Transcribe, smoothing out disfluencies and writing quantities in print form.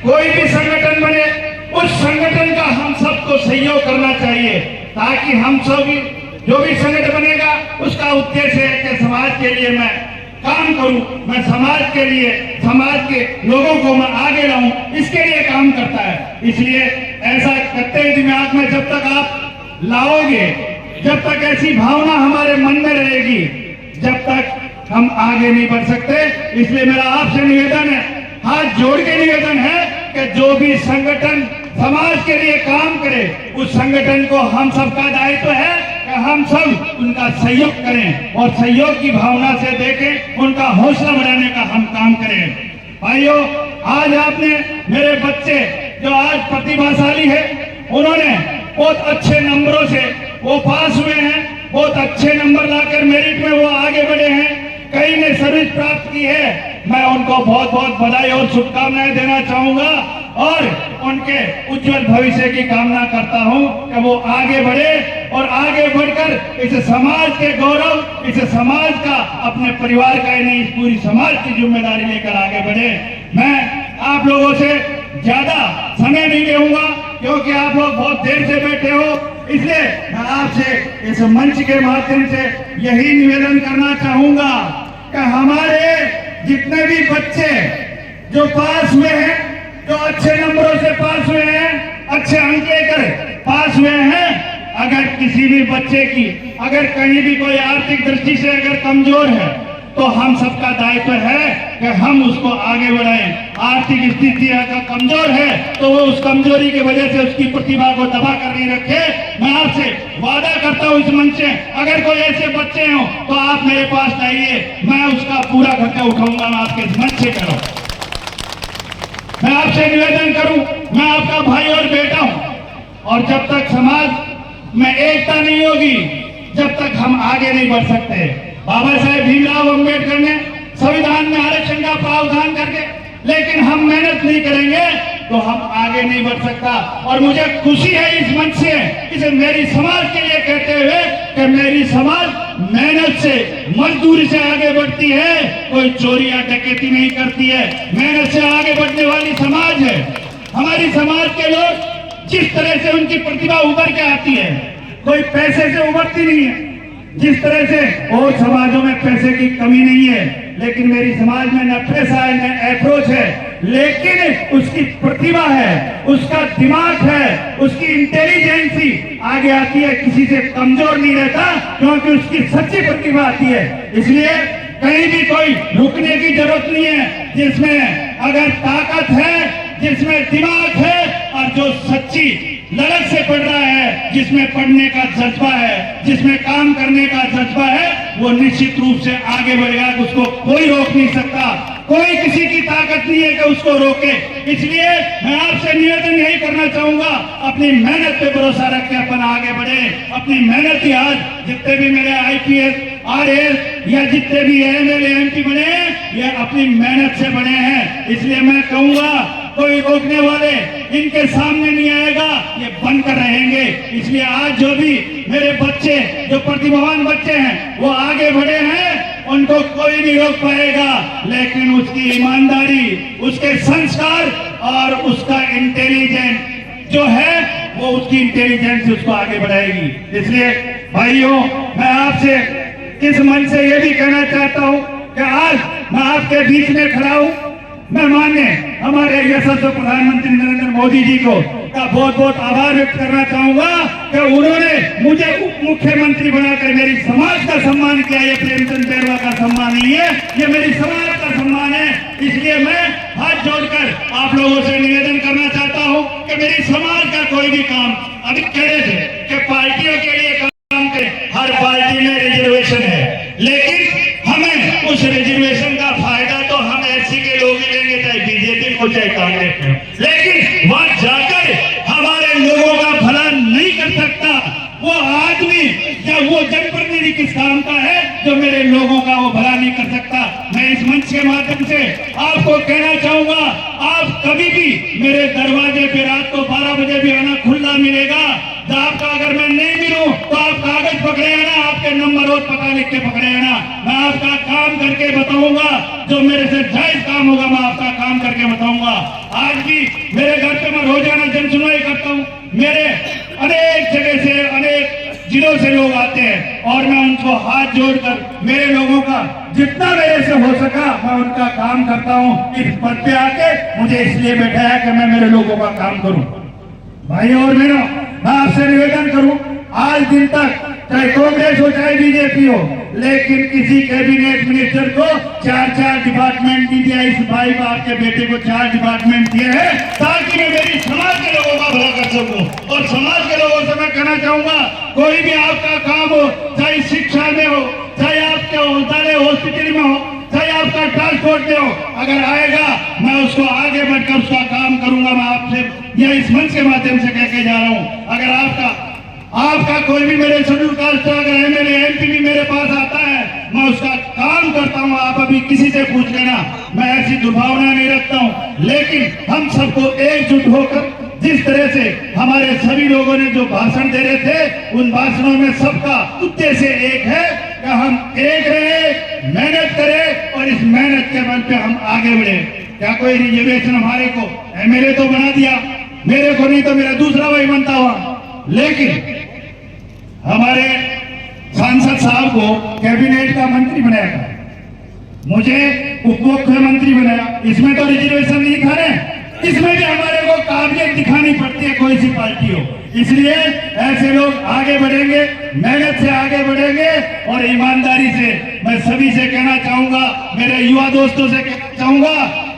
कोई भी संगठन बने, उस संगठन का हम सबको सहयोग करना चाहिए, ताकि हम सब जो भी संगठन बनेगा उसका उद्देश्य है कि समाज के लिए मैं काम करूं, मैं समाज के लिए, समाज के लोगों को मैं आगे लाऊं, इसके लिए काम करता है। इसलिए ऐसा करते हैं दिमाग में जब तक आप लाओगे, जब तक ऐसी भावना हमारे मन में रहेगी, जब तक हम आगे नहीं बढ़ सकते। इसलिए मेरा आपसे निवेदन है, हाथ जोड़ के निवेदन है कि जो भी संगठन समाज के लिए काम करे, उस संगठन को हम सबका दायित्व है कि हम सब उनका सहयोग करें और सहयोग की भावना से देखें, उनका हौसला बढ़ाने का हम काम करें। भाइयों, आज आपने मेरे बच्चे जो आज प्रतिभाशाली है, उन्होंने बहुत अच्छे नंबरों से वो पास हुए हैं, बहुत अच्छे नंबर लाकर मेरिट में वो आगे बढ़े हैं, कई ने सर्विस प्राप्त की है। मैं उनको बहुत बहुत बधाई और शुभकामनाएं देना चाहूंगा और उनके उज्जवल भविष्य की कामना करता हूं कि वो आगे बढ़े और आगे बढ़कर इस समाज के गौरव, इस समाज का, अपने परिवार का ही नहीं, इस पूरी समाज की जिम्मेदारी लेकर आगे बढ़े। मैं आप लोगों से ज्यादा समय नहीं लेऊंगा क्योंकि आप लोग बहुत देर से बैठे हो, इसलिए मैं आपसे इस मंच के माध्यम से यही निवेदन करना चाहूंगा कि हमारे जितने भी बच्चे जो पास हुए हैं, जो अच्छे नंबरों से पास हुए हैं, अच्छे अंक लेकर पास हुए हैं, अगर किसी भी बच्चे की अगर कहीं भी कोई आर्थिक दृष्टि से अगर कमजोर है, तो हम सबका दायित्व है कि हम उसको आगे बढ़ाएं। आर्थिक स्थिति अगर कमजोर है तो वो उस कमजोरी की वजह से उसकी प्रतिभा को दबा कर नहीं रखे। मैं आपसे वादा करता हूँ इस मंच से, अगर कोई ऐसे बच्चे हो तो आप मेरे पास आइए, मैं उसका पूरा खर्चा उठाऊंगा। मैं आपके इस मंच से करूँ, मैं आपसे निवेदन करूं, मैं आपका भाई और बेटा हूं और जब तक समाज में एकता नहीं होगी, जब तक हम आगे नहीं बढ़ सकते। बाबा साहेब भीमराव अंबेडकर ने संविधान में आरक्षण का प्रावधान करके, लेकिन हम मेहनत नहीं करेंगे तो हम आगे नहीं बढ़ सकता। और मुझे खुशी है इस मंच से, इसे मेरी समाज के लिए कहते हुए कि मेरी समाज मेहनत से, मजदूरी से आगे बढ़ती है, कोई चोरी या डकैती नहीं करती है, मेहनत से आगे बढ़ने वाली समाज है। हमारी समाज के लोग जिस तरह से उनकी प्रतिभा उभर के आती है, कोई पैसे से उभरती नहीं है, जिस तरह से और समाजों में पैसे की कमी नहीं है, लेकिन मेरी समाज में न पैसा है न अप्रोच है, लेकिन उसकी प्रतिभा है, उसका दिमाग है, उसकी इंटेलिजेंसी आगे आती है, किसी से कमजोर नहीं रहता क्योंकि उसकी सच्ची प्रतिभा आती है। इसलिए कहीं भी कोई रुकने की जरूरत नहीं है। जिसमें अगर ताकत है, जिसमें दिमाग है और जो सच्ची लड़क से पढ़ रहा है, जिसमें पढ़ने का जज्बा है, जिसमें काम करने का जज्बा है, वो निश्चित रूप से आगे बढ़ेगा। उसको कोई रोक नहीं सकता, कोई किसी की ताकत नहीं है कि उसको रोके। इसलिए मैं आपसे निवेदन यही करना चाहूंगा, अपनी मेहनत पे भरोसा रख के अपन आगे बढ़े। अपनी मेहनत ही आज जितने भी मेरे IPS, RS या जितने भी MLA MP बने, ये अपनी मेहनत से बने हैं। इसलिए मैं कहूंगा कोई रोकने वाले इनके सामने नहीं आएगा, ये बनकर रहेंगे। इसलिए आज जो भी मेरे बच्चे, जो प्रतिभावान बच्चे हैं, वो आगे बढ़े हैं, उनको कोई नहीं रोक पाएगा, लेकिन उसकी ईमानदारी, उसके संस्कार और उसका इंटेलिजेंस जो है, वो उसकी इंटेलिजेंस उसको आगे बढ़ाएगी। इसलिए भाइयों, मैं आपसे इस मंच से ये भी कहना चाहता हूँ कि आज मैं आपके बीच में खड़ा हूँ। मैं माननीय हमारे यशस्वी प्रधानमंत्री नरेंद्र मोदी जी को का बहुत बहुत आभार व्यक्त करना चाहूंगा कि उन्होंने मुझे उप मुख्यमंत्री बनाकर मेरी समाज का सम्मान किया। ये प्रेमचंद बैरवा का सम्मान नहीं है, ये मेरी समाज का सम्मान है। इसलिए मैं हाथ जोड़कर आप लोगों से निवेदन करना चाहता हूं कि मेरी समाज का कोई भी काम अभी कह रहे थे कि पार्टियों के लिए काम करें, हर पार्टी में रिजर्वेशन है, लेकिन हमें उस रिजर्वेशन का फायदा तो हम SC के लोग ही लेंगे, चाहे BJP को चाहे कांग्रेस को, लेकिन वहां जाकर हमारे लोगों का भला नहीं कर सकता वो आदमी या वो जनप्रतिनिधि किस काम का है जो मेरे लोगों का वो भला नहीं कर सकता। मैं इस मंच के माध्यम से आपको कहना चाहूंगा, आप कभी भी मेरे दरवाजे पे रात को 12 बजे भी आना खुला मिलेगा। आपका अगर मैं नहीं मिलूं तो आप कागज पकड़े आना, आपके नंबर और पता लिख के पकड़े आना। मैं आपका काम करके बताऊंगा, जो मेरे से जायज काम होगा मैं आपका काम करके बताऊंगा। बताऊंगा। आज भी मेरे घर पे मैं रोजाना जन सुनवाई करता हूँ। मेरे अनेक जगह से, अनेक जिलों से लोग आते हैं और मैं उनको हाथ जोड़कर मेरे लोगों का जितना मेरे से हो सका मैं उनका काम करता हूँ। इस पद पे आके मुझे इसलिए बैठाया कि मैं मेरे लोगों का काम करूं। भाई और बहनों, मैं आपसे निवेदन करूं, आज दिन तक चाहे कांग्रेस हो चाहे बीजेपी हो, लेकिन किसी कैबिनेट मिनिस्टर को 4-4 डिपार्टमेंट नहीं दिया। इस भाई बाप के बेटे को 4 डिपार्टमेंट दिए हैं ताकि मैं मेरी समाज के लोगों का भला कर सकूं। और समाज के लोगों से मैं कहना चाहूंगा, कोई भी आपका काम हो, चाहे शिक्षा में हो, चाहे आपके औषधालय हॉस्पिटल में हो, चाहे आपका ट्रांसपोर्ट में हो, अगर आएगा मैं उसको आगे बढ़कर उसका काम करूंगा। मैं आपसे यह इस मंच के माध्यम से कह के जा रहा हूं, अगर आपका कोई भी मेरे शेड्यूल कास्ट का अगर एमएलए एमपी भी मेरे पास आता है, मैं उसका काम करता हूं। आप अभी किसी से पूछ लेना, मैं ऐसी दुर्भावना नहीं रखता हूं। लेकिन हम सबको एकजुट होकर, जिस तरह से हमारे सभी लोगों ने जो भाषण दे रहे थे, उन भाषणों में सबका उद्देश्य एक है कि हम एक रहे, मेहनत करें और इस मेहनत के बल पे हम आगे बढ़े। क्या कोई रिजर्वेशन हमारे को एमएलए तो बना दिया, मेरे को नहीं तो मेरा दूसरा भाई बनता हुआ, लेकिन हमारे सांसद साहब को कैबिनेट का मंत्री बनाया, मुझे उप मुख्यमंत्री बनाया। इसमें तो रिजर्वेशन नहीं था ना, इसमें भी हमारे को काबिलियत दिखानी पड़ती है, कोई सी पार्टी हो। इसलिए ऐसे लोग आगे बढ़ेंगे, मेहनत से आगे बढ़ेंगे और ईमानदारी से। मैं सभी से कहना चाहूंगा, मेरे युवा दोस्तों से कहना चाहूंगा,